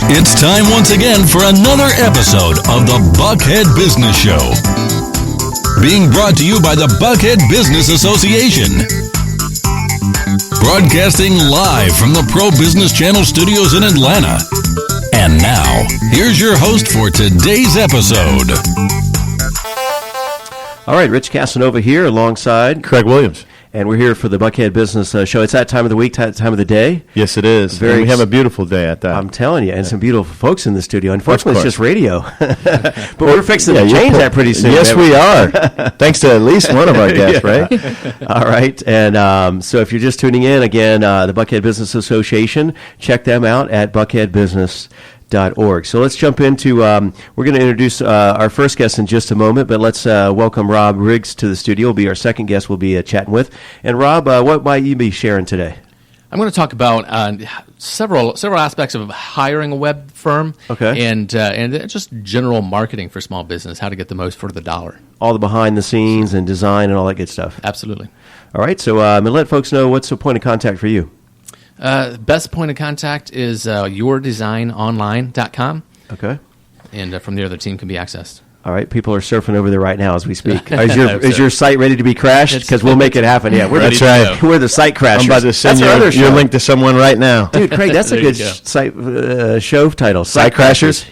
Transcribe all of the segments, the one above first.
It's time once again for another episode of the Buckhead Business Show. Being brought to you by the Buckhead-Business-Association. Broadcasting live from the Pro Business Channel studios in Atlanta. And now, here's your host for today's episode. All right, Rich Casanova here alongside Craig Williams. And we're here for the Buckhead Business Show. It's that time of the week, time of the day. Yes, it is. And we have a beautiful day at that. I'm telling you, and some beautiful folks in the studio. Unfortunately, it's just radio. But we're fixing to change that pretty soon. Yes, we are. Thanks to at least one of our guests, right? All right. And so if you're just tuning in, again, the Buckhead Business Association, check them out at buckhead-business-show.org. So let's jump into, we're going to introduce our first guest in just a moment, but let's welcome Rob Riggs to the studio. Will be our second guest we'll be chatting with. And Rob, what might you be sharing today? I'm going to talk about several aspects of hiring a web firm, and just general marketing for small business, how to get the most for the dollar. All the behind the scenes and design and all that good stuff. Absolutely. All right, so and let folks know what's the point of contact for you. Best point of contact is yourdesignonline.com. Okay. And from there, the team can be accessed. All right. People are surfing over there right now as we speak. Is your site ready to be crashed? Because we'll make it happen. Yeah, that's right. We're the site crashers. I'm about to send your link to someone right now. Dude, Craig, that's a good site show title. Site crashers.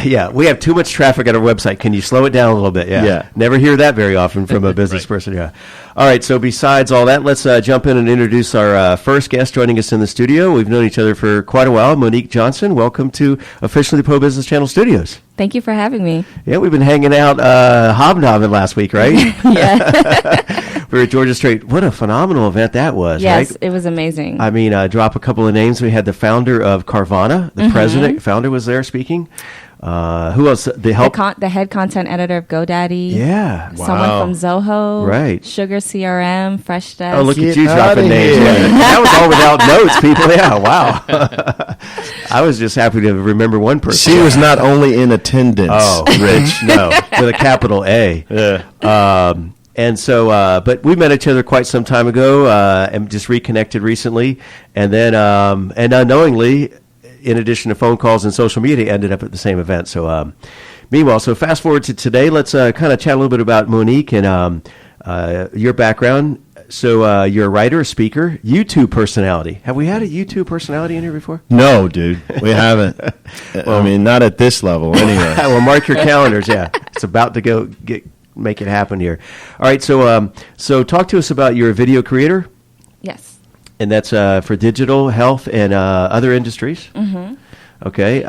Yeah, we have too much traffic on our website. Can you slow it down a little bit? Yeah. Never hear that very often from a business person. Yeah. All right, so besides all that, let's jump in and introduce our first guest joining us in the studio. We've known each other for quite a while. Monique Johnson, welcome to officially the Pro Business Channel studios. Thank you for having me. Yeah, we've been hanging out hobnobbing last week, right? Yeah. We were at Georgia Street. What a phenomenal event that was, yes, right? It was amazing. I mean, drop a couple of names. We had the founder of Carvana, the founder was there speaking. Who else? The head content editor of GoDaddy. Yeah. Someone from Zoho. Right. Sugar CRM, Fresh Desk. Oh, look at you dropping names. That was all without notes, people. Yeah, wow. I was just happy to remember one person. She was not only in attendance. Oh, Rich. No, with a capital A. Yeah. And so, but we met each other quite some time ago and just reconnected recently. And then, and unknowingly, in addition to phone calls and social media, ended up at the same event. So, meanwhile, so fast forward to today, let's kind of chat a little bit about Monique and your background. So, you're a writer, a speaker, YouTube personality. Have we had a YouTube personality in here before? No, dude, we haven't. Well, I mean, not at this level, anyway. Well, mark your calendars. Yeah, it's about to make it happen here. All right, so talk to us about your video creator. Yes. And that's for digital, health, and other industries. Mm-hmm. Okay.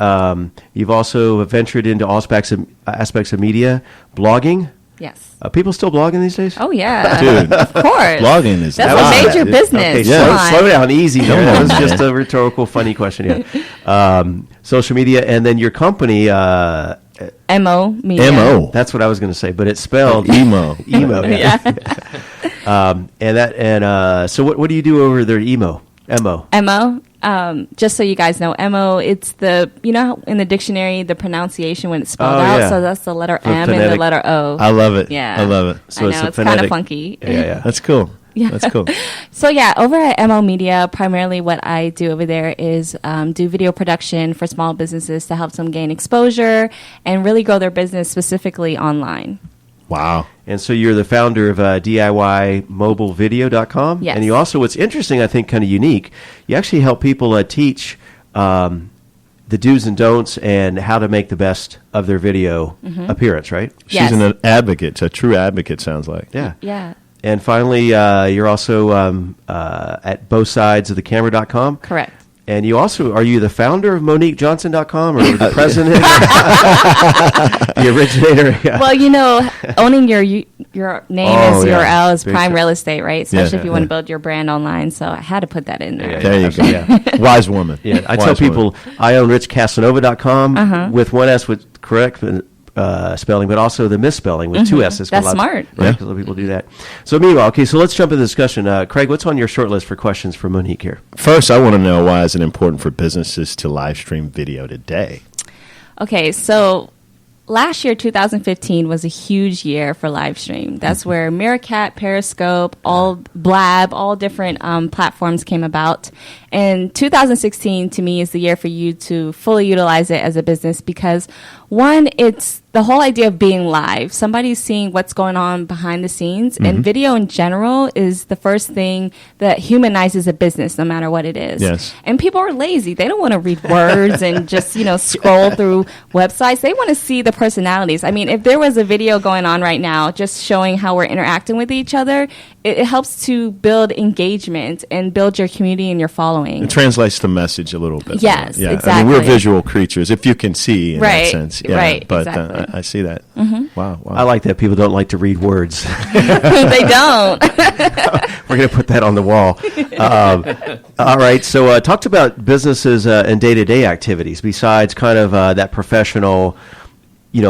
You've also ventured into all aspects of media, blogging. Yes. People still blogging these days? Oh, yeah. Dude. Of course. Blogging is That's a major business. Okay, yeah. slow down, easy. No, that was just a rhetorical, funny question. Yeah. Social media, and then your company. MO Media. MO. That's what I was going to say, but it's spelled emo. Emo. Yeah. So what do you do over there at Emo? MO. MO. Just so you guys know, MO, it's in the dictionary, the pronunciation when it's spelled out. Yeah. So that's the letter M and the letter O. I love it. Yeah. I love it. So I know, it's kind of funky. Yeah. That's cool. Yeah. That's cool. So, over at MO Media, primarily what I do over there is do video production for small businesses to help them gain exposure and really grow their business specifically online. Wow. And so you're the founder of DIYmobilevideo.com. Yes. And you also, what's interesting, I think kind of unique, you actually help people teach the do's and don'ts and how to make the best of their video appearance, right? Yes. She's an advocate, a true advocate, sounds like. Yeah. Yeah. And finally, you're also at both sides of the camera.com. Correct. And you also, are you the founder of MoniqueJohnson.com or the president? The originator? Yeah. Well, owning your name as URL is prime true. real estate, right? Especially if you want to build your brand online. So I had to put that in there. There you go. Yeah. Wise woman. Yeah, I tell people I own rich-casanova.com with one S with correct spelling, but also the misspelling with two S's. That's smart. Right, because a lot of people do that. So meanwhile, so let's jump into the discussion. Craig, what's on your short list for questions for Monique here? First, I want to know, why is it important for businesses to live stream video today? Okay, so last year, 2015, was a huge year for Livestream. That's where Meerkat, Periscope, Blab, all different platforms came about. And 2016, to me, is the year for you to fully utilize it as a business because, one, it's the whole idea of being live. Somebody's seeing what's going on behind the scenes. And video in general is the first thing that humanizes a business, no matter what it is. Yes. And people are lazy. They don't want to read words and just, scroll through websites. They want to see the personalities. I mean, if there was a video going on right now just showing how we're interacting with each other, it helps to build engagement and build your community and your following. It translates the message a little bit. Yes, yeah. exactly. I mean, we're visual creatures, if you can see in that sense. Yeah, right, but exactly. I see that. Wow. I like that people don't like to read words. They don't. We're going to put that on the wall. All right. So talked about businesses and day-to-day activities besides kind of that professional,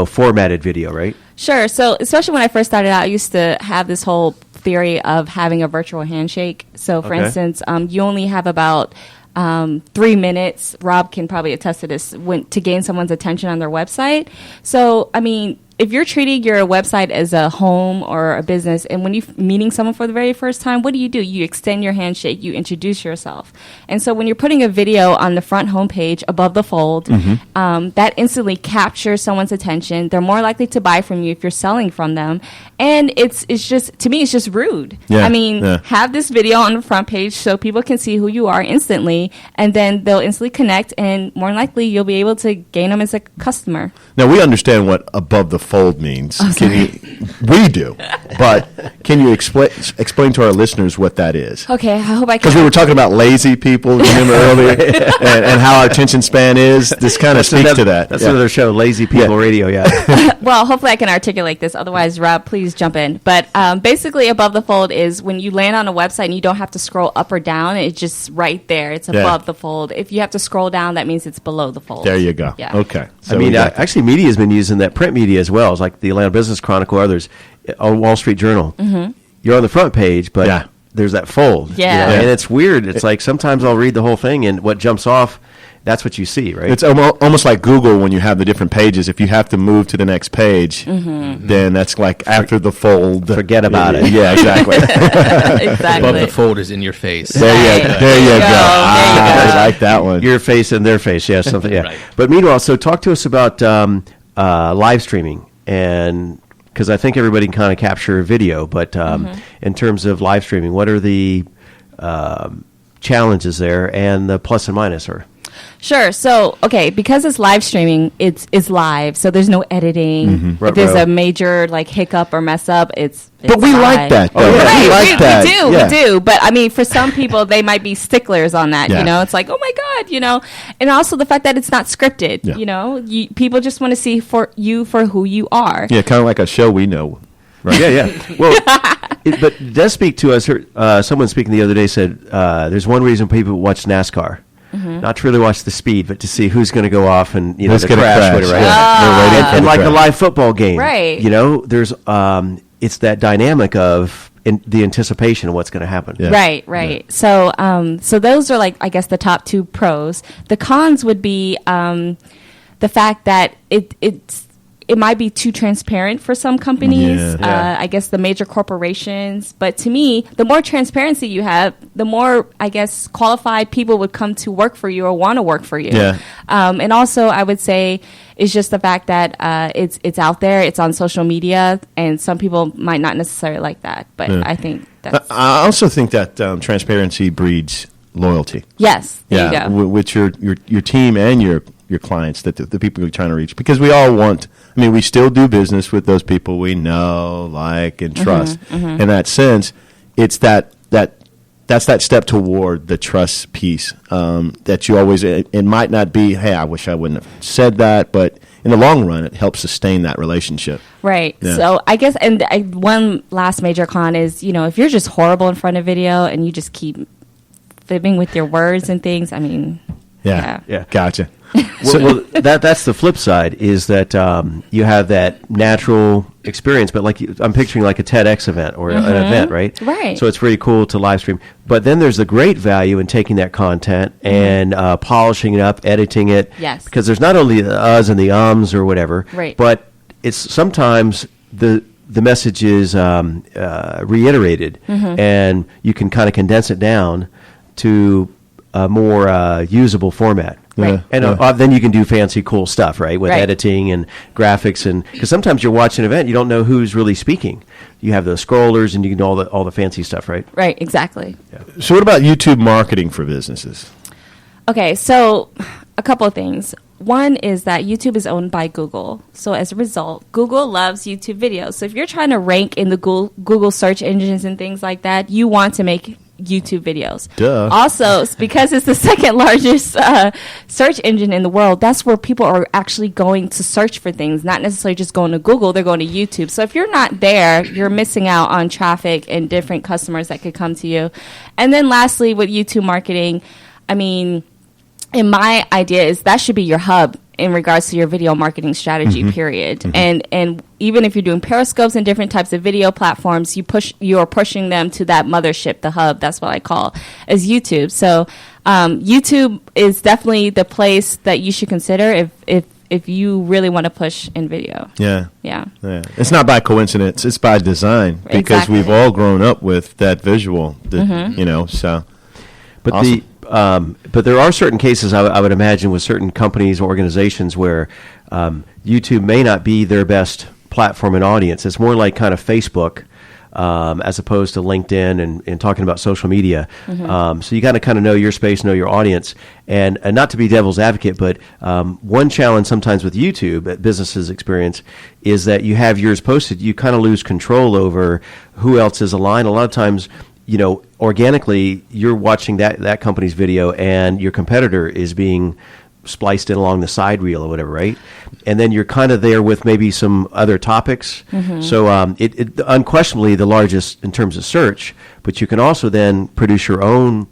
formatted video, right? Sure. So especially when I first started out, I used to have this whole theory of having a virtual handshake. So for instance, you only have about 3 minutes. Rob can probably attest to this to gain someone's attention on their website. So, I mean, if you're treating your website as a home or a business, and when you're meeting someone for the very first time, what do? You extend your handshake, you introduce yourself. And so when you're putting a video on the front homepage above the fold, that instantly captures someone's attention. They're more likely to buy from you if you're selling from them. And it's just, to me, it's just rude. Yeah, I mean, have this video on the front page so people can see who you are instantly, and then they'll instantly connect, and more likely you'll be able to gain them as a customer. Now, we understand what above the fold means. We do. But can you explain to our listeners what that is? Okay, I hope I can. Because we were talking about lazy people, remember earlier, and how our attention span is. This kind of speaks to that. That's another show, Lazy People Radio, Well, hopefully I can articulate this. Otherwise, Rob, please jump in. But basically, above the fold is when you land on a website and you don't have to scroll up or down. It's just right there. It's above the fold. If you have to scroll down, that means it's below the fold. There you go. Yeah. Okay. So I mean, actually, media has been using that, print media as well. It's like the Atlanta Business Chronicle, others, on Wall Street Journal. You're on the front page, but there's that fold. Yeah. And it's weird. It's like sometimes I'll read the whole thing, and what jumps off, that's what you see, right? It's almost like Google when you have the different pages. If you have to move to the next page, then that's like after the fold. Forget about it. Yeah, exactly. Exactly. Above the fold is in your face. There you go. I like that one. Your face and their face, something. Yeah. Right. But meanwhile, so talk to us about live streaming, and because I think everybody can kind of capture video, but in terms of live streaming, what are the challenges there and the plus and minus? Or Sure. So, okay, because it's live streaming, it's live, so there's no editing. If there's a major hiccup or mess up, it's But we live. like that. Oh, yeah. We like that. We do. But I mean, for some people, they might be sticklers on that. Yeah. It's like, oh my God, and also the fact that it's not scripted. Yeah. People just want to see for who you are. Yeah, kind of like a show we know. Right. Yeah. Well, but it does speak to us. Someone speaking the other day said there's one reason people watch NASCAR. Not to really watch the speed, but to see who's going to go off and Who's the gonna crash. crash. Right? Yeah. And like a live football game, Right. There's it's that dynamic of the anticipation of what's going to happen. Yeah. Right. Yeah. So those are I guess the top two pros. The cons would be the fact that it might be too transparent for some companies. Yeah. I guess the major corporations. But to me, the more transparency you have, the more, I guess, qualified people would come to work for you or want to work for you. Yeah. And also, I would say, it's just the fact that it's out there, it's on social media, and some people might not necessarily like that. But I think that's... I also think that transparency breeds loyalty. Yes. There you go. With your team and your clients, that the people you're trying to reach, because we all want. I mean, we still do business with those people we know, like, and trust. In that sense, it's that's that step toward the trust piece that you always. It might not be, hey, I wish I wouldn't have said that, but in the long run, it helps sustain that relationship. Right. Yeah. So I guess, and one last major con is, if you're just horrible in front of video and you just keep fibbing with your words and things, I mean, Yeah. Gotcha. Well, that's the flip side, is that you have that natural experience, but I'm picturing like a TEDx event or an event, right? Right. So it's really cool to live stream. But then there's the great value in taking that content and polishing it up, editing it. Yes. Because there's not only the uhs and the ums or whatever, Right. but it's sometimes the message is reiterated, and you can kind of condense it down to a more usable format. Right. And then you can do fancy, cool stuff, right, with editing and graphics, and because sometimes you're watching an event, you don't know who's really speaking. You have the scrollers, and you can do all the fancy stuff, right? Right, exactly. Yeah. So what about YouTube marketing for businesses? Okay, so a couple of things. One is that YouTube is owned by Google. So as a result, Google loves YouTube videos. So if you're trying to rank in the Google search engines and things like that, you want to make YouTube videos. Duh. Also, because it's the second largest search engine in the world, that's where people are actually going to search for things, not necessarily just going to Google, they're going to YouTube. So if you're not there, you're missing out on traffic and different customers that could come to you. And then lastly, with YouTube marketing, I mean, in my idea is that should be your hub in regards to your video marketing strategy, period. And even if you're doing periscopes and different types of video platforms, you are pushing them to that mothership, the hub. That's what I call as YouTube. So YouTube is definitely the place that you should consider if you really want to push in video. Yeah. It's not by coincidence. It's by design because Exactly. we've all grown up with that visual, so. But Awesome. But there are certain cases I would imagine with certain companies or organizations where YouTube may not be their best platform and audience. It's more like kind of Facebook as opposed to LinkedIn and talking about social media. So you got to kind of know your space, know your audience, and not to be devil's advocate, but one challenge sometimes with YouTube that businesses experience is that you have yours posted, you kind of lose control over who else is aligned. A lot of times, organically, you're watching that company's video, and your competitor is being spliced in along the side reel or whatever, right? And then you're kind of there with maybe some other topics. So it unquestionably the largest in terms of search, but you can also then produce your own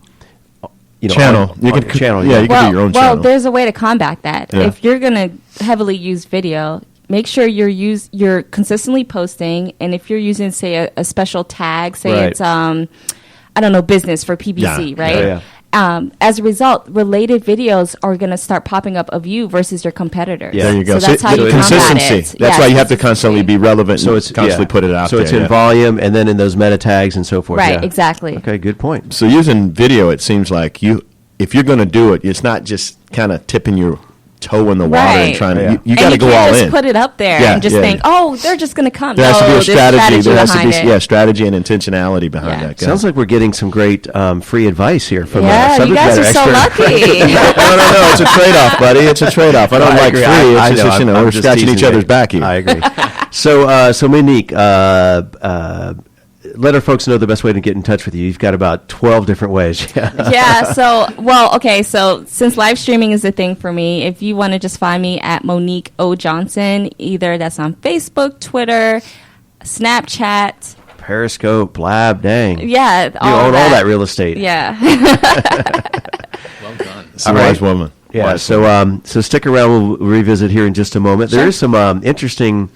channel. You can channel. You can do your own channel. Well, there's a way to combat that. Yeah. If you're going to heavily use video, make sure you're consistently posting, and if you're using, say, a special tag, say Right. it's I don't know, business for PBC, Yeah. right? Yeah. As a result, related videos are going to start popping up of you versus your competitors. Yeah. There you go. So that's how you combat consistency. it. That's Yeah, why you have to consistency. constantly be relevant So and it's constantly put it out So there. it's in volume, and then in those meta tags and so forth. Right, yeah. exactly. Okay, good point. So using video, it seems like if you're going to do it, it's not just kind of tipping your toe in the water and Right. trying to. Yeah. You got to go all just in. put it up there Yeah, and just yeah. think, oh, they're just going to come. There has to be a there's strategy. There has to be behind it. strategy and intentionality behind Yeah. that. Guy. Sounds like we're getting some great free advice here from Yeah, you subject guys matter are so expert. lucky. No. It's a trade-off, buddy. It's a trade-off. I don't I like agree. free. I It's just, know. I'm we're just scratching teasing each other's you. back here. I agree. So Monique, let our folks know the best way to get in touch with you. You've got about 12 different ways. Yeah, so since live streaming is a thing for me, if you want to just find me at Monique O. Johnson, either that's on Facebook, Twitter, Snapchat. Periscope, Blab, dang. Yeah, You own all that real estate. Yeah. Well done. It's a wise woman. Yeah, Wise so stick around. We'll revisit here in just a moment. There is some interesting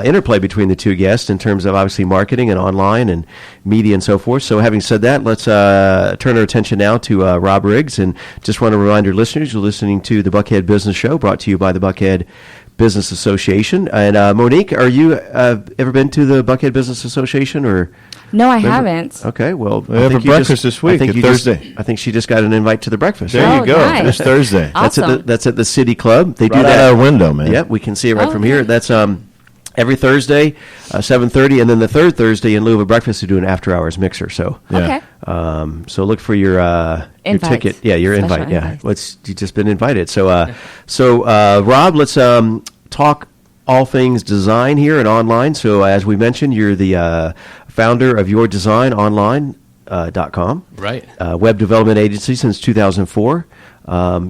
interplay between the two guests in terms of obviously marketing and online and media and so forth. So having said that, let's turn our attention now to Rob Riggs. And just want to remind your listeners, you're listening to the Buckhead Business Show, brought to you by the Buckhead-Business-Association. And Monique, are you ever been to the Buckhead-Business Association or... No, I haven't. Okay, well, We have a breakfast this week, Thursday. I think she just got an invite to the breakfast. There Oh, you go. nice. This Thursday. Awesome. That's at the City Club. They do Right that out our window, man. Yep, we can see it right Oh, from here. okay. That's every Thursday, 7:30, and then the third Thursday in lieu of a breakfast, we do an after-hours mixer. So, Okay. so look for your Invite. ticket. Yeah, your Special invite. Yeah, invite. you just been invited. So, Rob, let's talk all things design here and online. So, as we mentioned, you're the founder of yourdesignonline.com. Right. Web development agency since 2004.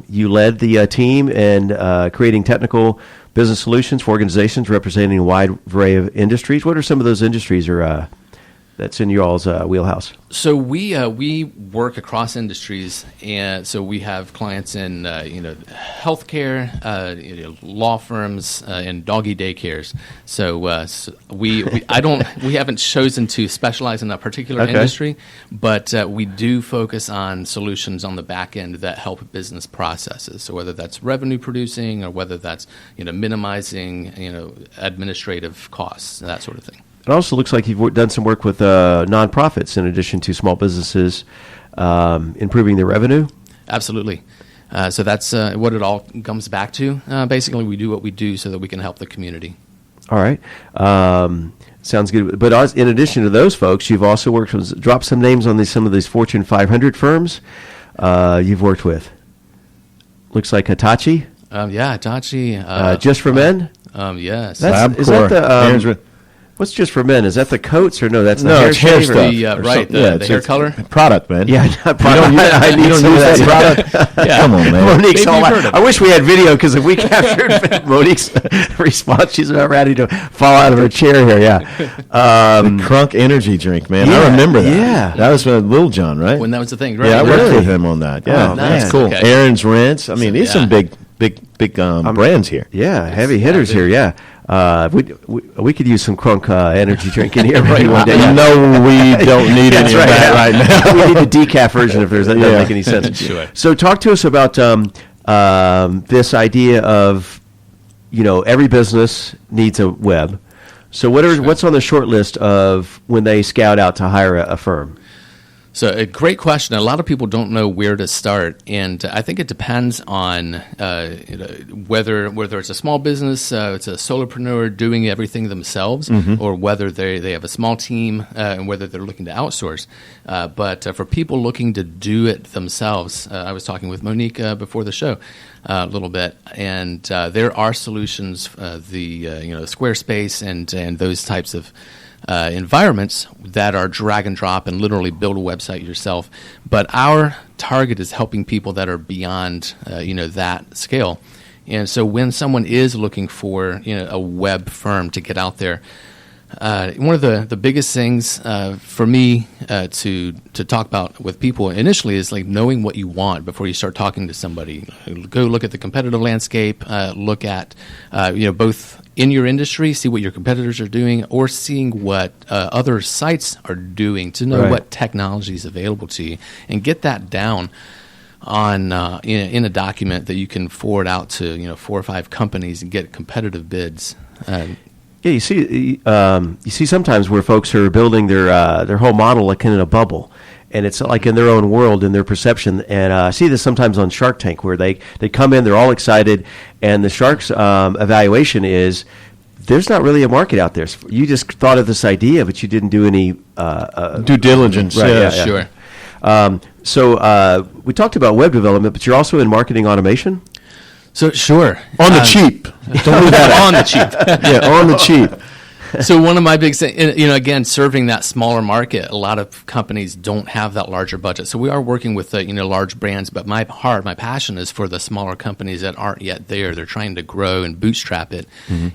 You led the team in creating technical business solutions for organizations representing a wide array of industries. What are some of those industries or that's in y'all's wheelhouse? So we work across industries, and so we have clients in healthcare, law firms, and doggy daycares. So we haven't chosen to specialize in a particular industry, but we do focus on solutions on the back end that help business processes. So whether that's revenue producing or whether that's minimizing administrative costs, that sort of thing. It also looks like you've done some work with nonprofits in addition to small businesses, improving their revenue. Absolutely. So that's what it all comes back to. Basically, we do what we do so that we can help the community. All right. Sounds good. But in addition to those folks, you've also worked with, drop some names on some of these Fortune 500 firms you've worked with. Looks like Hitachi. Hitachi. Just for Men? Yes. LabCorp. Is that the... What's Just for Men? Is that the coats or no? That's the hair it's hair shave stuff. The hair color product, man. Yeah, I need some of that product. Yeah. Come on, man. Monique's Maybe all you've like, heard of I wish we had video because if we captured Monique's response, she's about ready to fall out of her chair here. Yeah, The Crunk Energy Drink, man. Yeah, I remember that. yeah. That was Lil Jon, right? When that was the thing, right? Yeah, I worked Really? with him on that. Yeah, Oh, that's man. cool. Okay. Aaron's Rinse. I mean, these some big brands here. yeah, heavy hitters here. Yeah, we could use some Crunk energy drink in here maybe one day. Yeah. No, we don't need any That's of that right now. we need the decaf version if that doesn't Yeah. make any sense. Sure. So talk to us about this idea of, every business needs a web. So what's on the short list of when they scout out to hire a firm? So a great question. A lot of people don't know where to start, and I think it depends on whether it's a small business, it's a solopreneur doing everything themselves, or whether they have a small team and whether they're looking to outsource. But for people looking to do it themselves, I was talking with Monique before the show a little bit, and there are solutions, Squarespace and those types of environments that are drag and drop and literally build a website yourself. But our target is helping people that are beyond, that scale. And so when someone is looking for, a web firm to get out there, one of the biggest things for me to talk about with people initially is like knowing what you want before you start talking to somebody. Go look at the competitive landscape, look at, both in your industry, see what your competitors are doing, or seeing what other sites are doing to know what technology is available to you, and get that down on in a document that you can forward out to 4 or 5 companies and get competitive bids. Yeah, you see sometimes where folks are building their whole model like in a bubble, and it's like in their own world, in their perception. And I see this sometimes on Shark Tank where they come in, they're all excited, and the Shark's evaluation is there's not really a market out there. You just thought of this idea, but you didn't do any Due diligence. Right, yeah. Sure. So we talked about web development, but you're also in marketing automation? So sure. On the cheap. Don't leave that on the cheap. Yeah, on the cheap. So one of my big things, again, serving that smaller market, a lot of companies don't have that larger budget. So we are working with, large brands, but my passion is for the smaller companies that aren't yet there. They're trying to grow and bootstrap it.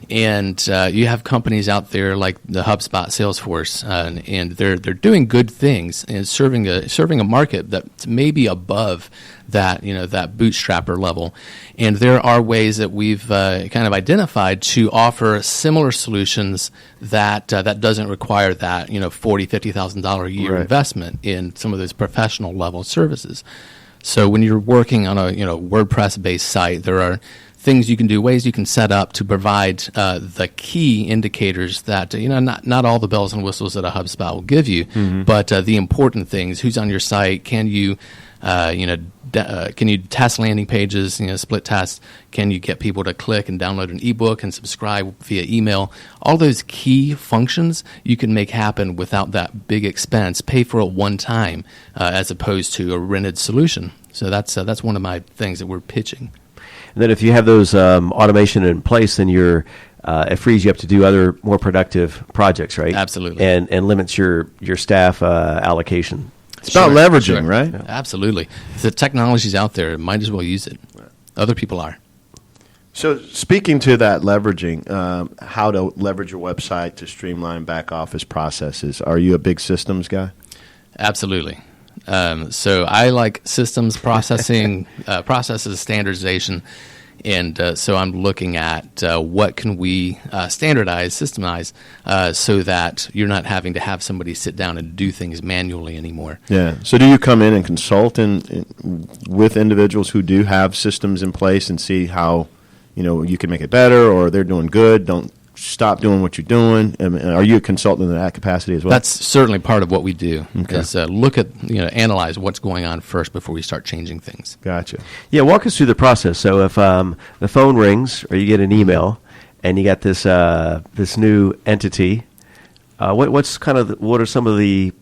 And you have companies out there like the HubSpot, Salesforce, and they're doing good things and serving a market that's maybe above that that bootstrapper level. And there are ways that we've kind of identified to offer similar solutions that doesn't require that $40,000-$50,000 a year investment in some of those professional level services. So when you're working on a WordPress based site, there are things you can do, ways you can set up to provide the key indicators that not all the bells and whistles that a HubSpot will give you, but the important things. Who's on your site? Can you can you test landing pages, split test? Can you get people to click and download an ebook and subscribe via email? All those key functions you can make happen without that big expense. Pay for it one time as opposed to a rented solution. So that's one of my things that we're pitching. And then if you have those automation in place, then it frees you up to do other more productive projects, right? Absolutely. And limits your staff allocation. It's about leveraging, right? Yeah. Absolutely. If the technology's out there, might as well use it. Other people are. So speaking to that leveraging, how to leverage your website to streamline back office processes, are you a big systems guy? Absolutely. So I like systems processing, processes standardization, and so I'm looking at what can we standardize, systemize, so that you're not having to have somebody sit down and do things manually anymore. Yeah. So do you come in and consult with individuals who do have systems in place and see how you can make it better, or they're doing good? Don't stop doing what you're doing. I mean, are you a consultant in that capacity as well? That's certainly part of what we do. Okay. Is look at analyze what's going on first before we start changing things. Gotcha. Yeah, walk us through the process. So if the phone rings or you get an email and you got this this new entity, what are some of the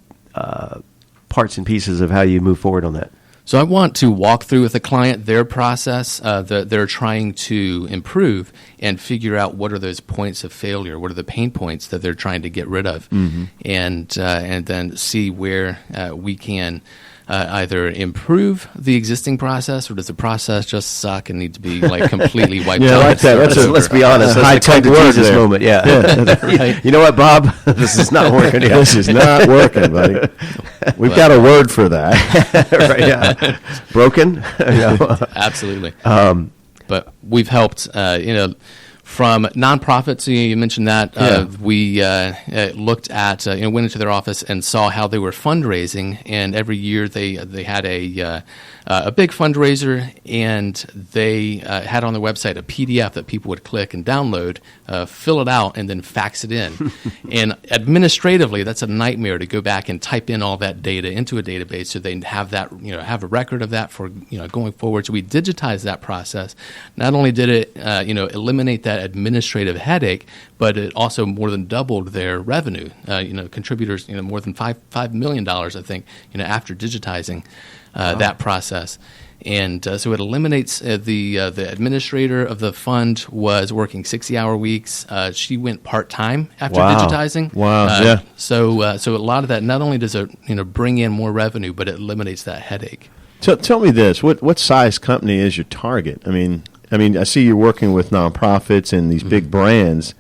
parts and pieces of how you move forward on that? So I want to walk through with the client their process that they're trying to improve and figure out what are those points of failure, what are the pain points that they're trying to get rid of, and then see where we can either improve the existing process, or does the process just suck and need to be completely wiped out? Yeah, I like that. Let's be honest. High tech word this there. moment. Yeah. Right. You know what, Bob? This is not working. This is not working, buddy. We've got a word for that. Right, yeah. Broken. Absolutely. But we've helped, from nonprofits. You mentioned that. We looked at, went into their office and saw how they were fundraising, and every year they had a big fundraiser, and they had on their website a PDF that people would click and download, fill it out, and then fax it in. And administratively, that's a nightmare to go back and type in all that data into a database, so they have that, have a record of that for going forward. So we digitized that process. Not only did it eliminate that administrative headache, but it also more than doubled their revenue. Contributors, more than $5 million, I think, after digitizing that process. And so it eliminates the administrator of the fund was working 60-hour weeks. She went part-time after digitizing. Wow. Yeah. So a lot of that, not only does it bring in more revenue, but it eliminates that headache. Tell me this: what size company is your target? I mean, I see you're working with nonprofits and these big brands.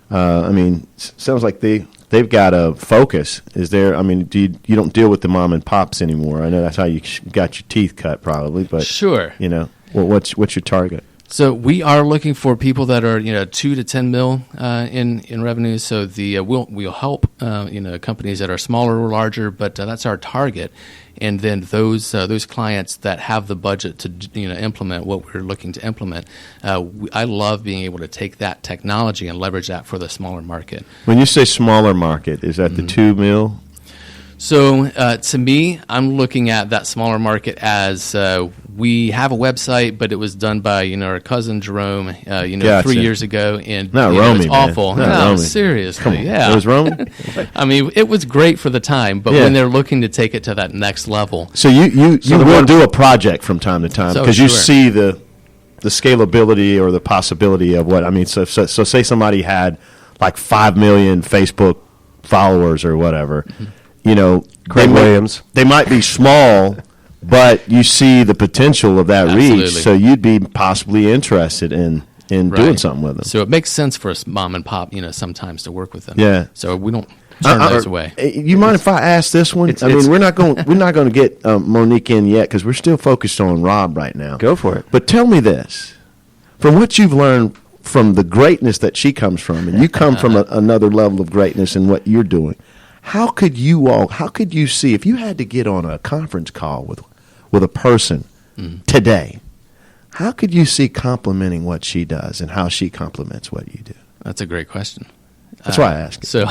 Sounds like they've got a focus. Is there? You don't deal with the mom and pops anymore? I know that's how you got your teeth cut, probably. But sure. What's your target? So we are looking for people that are 2 to 10 mil in revenue. So we'll help companies that are smaller or larger, but that's our target. And then those clients that have the budget to implement what we're looking to implement, I love being able to take that technology and leverage that for the smaller market. When you say smaller market, is that the 2 mil? So to me, I'm looking at that smaller market as we have a website, but it was done by our cousin Jerome, Gotcha. 3 years ago, and Not it Romy, was awful. man. Not No, Romy. seriously, Come on. yeah. It was Roman? It was great for the time, but Yeah. when they're looking to take it to that next level, So you will do a project from time to time So, because you sure. see the scalability or the possibility of what So say somebody had like 5 million Facebook followers or whatever. Craig Williams. They might be small, but you see the potential of that Absolutely. reach. So you'd be possibly interested in doing Right. something with them. So it makes sense for us mom and pop, sometimes to work with them. Yeah. So we don't turn those away. You mind if I ask this one? We're not going to get Monique in yet because we're still focused on Rob right now. Go for it. But tell me this: from what you've learned from the greatness that she comes from, and you come from another level of greatness in what you're doing, how could you see if you had to get on a conference call with a person today? How could you see complimenting what she does and how she compliments what you do? That's a great question. That's why I ask it. So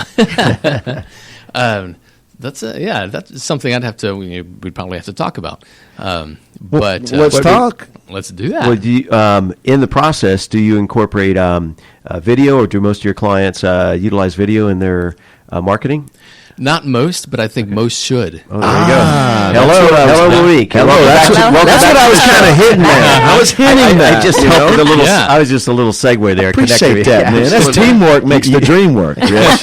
that's something we'd probably have to talk about. But let's talk. Let's do that. Well, do you, in the process, do you incorporate video, or do most of your clients utilize video in their marketing? Not most, but I think most should. Oh, there you go. Hello, Monique. Hello, that's what I was kind of hitting at. I was hitting that. I just helped with a little. Yeah. I was just a little segue there. Appreciate connecting. that, man. That's teamwork makes the dream work. Yes.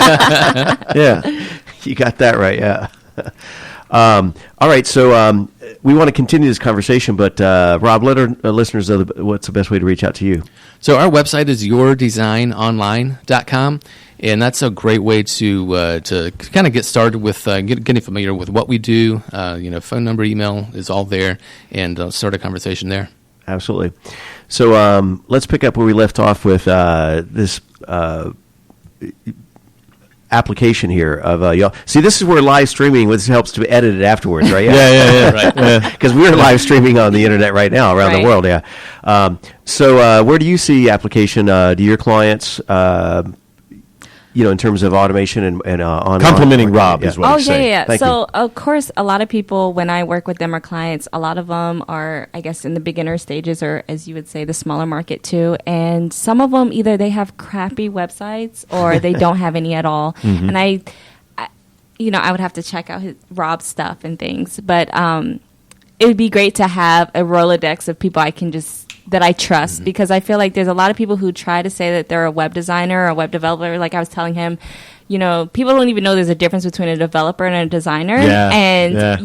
Yeah. You got that right. Yeah. All right, so we want to continue this conversation, but Rob, let our listeners know what's the best way to reach out to you. So our website is yourdesignonline.com, and that's a great way to kind of get started with getting familiar with what we do. Phone number, email is all there, and start a conversation there. Absolutely. So let's pick up where we left off with this application here of y'all. See, this is where live streaming helps to edit it afterwards, right? Yeah. Right. Because we're live streaming on the internet right now around the world. Yeah. So where do you see application? Do your clients, in terms of automation and online? Complimenting Rob is what Oh, he's saying. yeah. Thank So, you. of course, a lot of people, when I work with them or clients, a lot of them are, I guess, in the beginner stages or, as you would say, the smaller market too. And some of them, either they have crappy websites or they don't have any at all. Mm-hmm. And I would have to check out Rob's stuff and things. But it would be great to have a Rolodex of people that I trust, because I feel like there's a lot of people who try to say that they're a web designer or a web developer. Like I was telling him, people don't even know there's a difference between a developer and a designer. Yeah, And, yeah.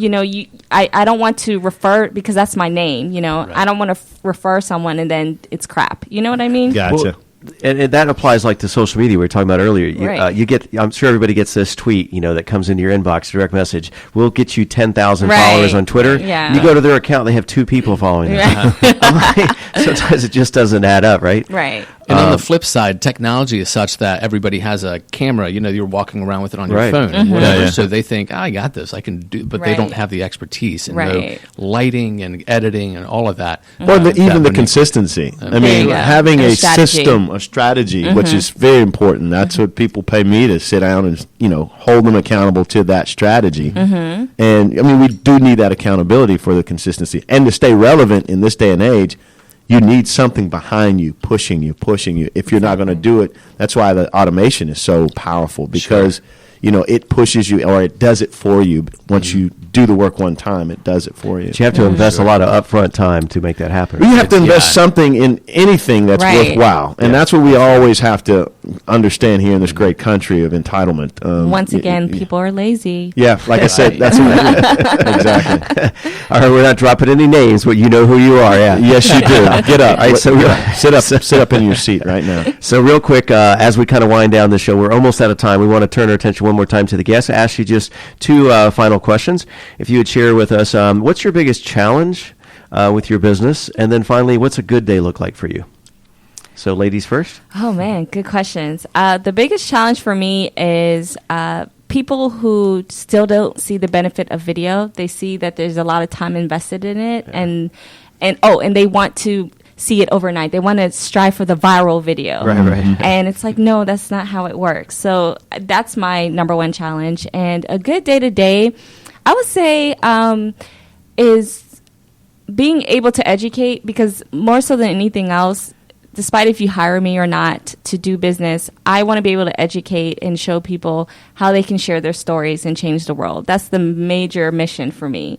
I don't want to refer, because that's my name, I don't want to refer someone and then it's crap. You know what I mean? Gotcha. Well, and that applies like to social media we were talking about earlier. Right. You get, I'm sure everybody gets this tweet, that comes into your inbox, direct message. We'll get you 10,000 Right. followers on Twitter. Yeah. You go to their account, they have 2 people following them. I'm like, sometimes it just doesn't add up, right? Right. And on the flip side, technology is such that everybody has a camera. You're walking around with it on your Right. phone, Mm-hmm. or whatever. Yeah. So they think, I got this, I can do. But they don't Right. have the expertise and Right. no lighting and editing and all of that. Or even the Monique- consistency. I There mean, you go. having And a strategy. system, a strategy, which is very important. That's what people pay me to sit down and, hold them accountable to that strategy. And, I mean, we do need that accountability for the consistency. And to stay relevant in this day and age, you need something behind you, pushing you. If you're not going to do it, that's why the automation is so powerful, because it pushes you, or it does it for you. Once you do the work one time, it does it for you. But you have to invest a lot of upfront time to make that happen. You have to invest Yeah. something in anything that's Right. worthwhile, and that's what we always have to understand here in this great country of entitlement. Once again, people are lazy. Yeah, like I said, that's exactly. All right, we're not dropping any names, but you know who you are, yeah. Yes, you do. Get up. All right, so Sit up in your seat right now. So real quick, as we kind of wind down the show, we're almost out of time. We want to turn our attention one more time to the guests. Ask you just 2 final questions. If you would share with us, what's your biggest challenge with your business? And then finally, what's a good day look like for you? So ladies first. Oh, man, good questions. The biggest challenge for me is people who still don't see the benefit of video. They see that there's a lot of time invested in it, and they want to see it overnight. They want to strive for the viral video. Right. And it's like, no, that's not how it works. So that's my number one challenge. And a good day-to-day, I would say, is being able to educate, because more so than anything else, despite if you hire me or not to do business, I want to be able to educate and show people how they can share their stories and change the world. That's the major mission for me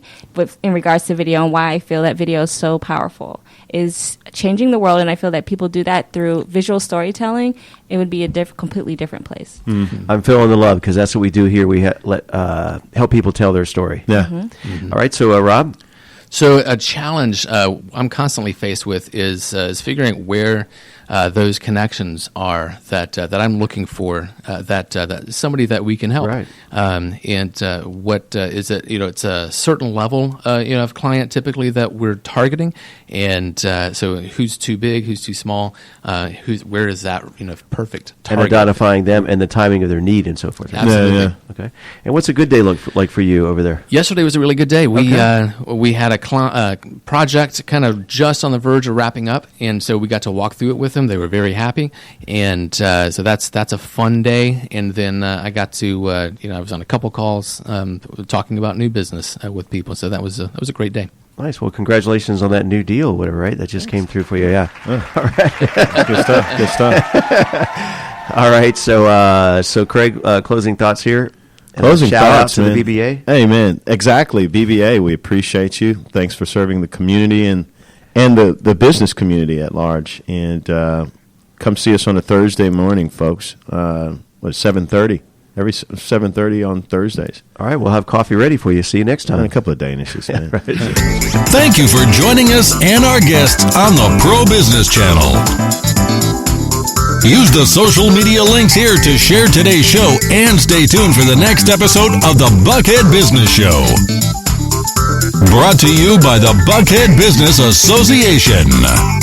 in regards to video, and why I feel that video is so powerful, is changing the world. And I feel that people do that through visual storytelling. It would be a completely different place. I'm feeling the love, because that's what we do here. We help people tell their story. Yeah. All right, so Rob? So a challenge I'm constantly faced with is figuring where those connections are that I'm looking for, that somebody that we can help. Right. And what is it? It's a certain level of client typically that we're targeting, and so who's too big, who's too small, where is that perfect And target? identifying them and the timing of their need and so forth. Absolutely. Yeah. Okay. And what's a good day look like for you over there? Yesterday was a really good day. We had a project kind of just on the verge of wrapping up, and so we got to walk through it with them. They were very happy, and so that's a fun day. And then I got to I was on a couple calls talking about new business with people. So that was a great day. Nice. Well, congratulations on that new deal, whatever, right? That just came through for you, yeah. Good stuff. All right. So Craig, closing thoughts here. And Closing shout thoughts out to man. the BBA. Hey, man, exactly. BBA, we appreciate you. Thanks for serving the community and the business community at large. And come see us on a Thursday morning, folks. 7:30? every 7:30 on Thursdays. All right, we'll have coffee ready for you. See you next time. And a couple of Danishes. Thank you for joining us and our guests on the Pro Business Channel. Use the social media links here to share today's show and stay tuned for the next episode of the Buckhead Business Show. Brought to you by the Buckhead-Business-Association.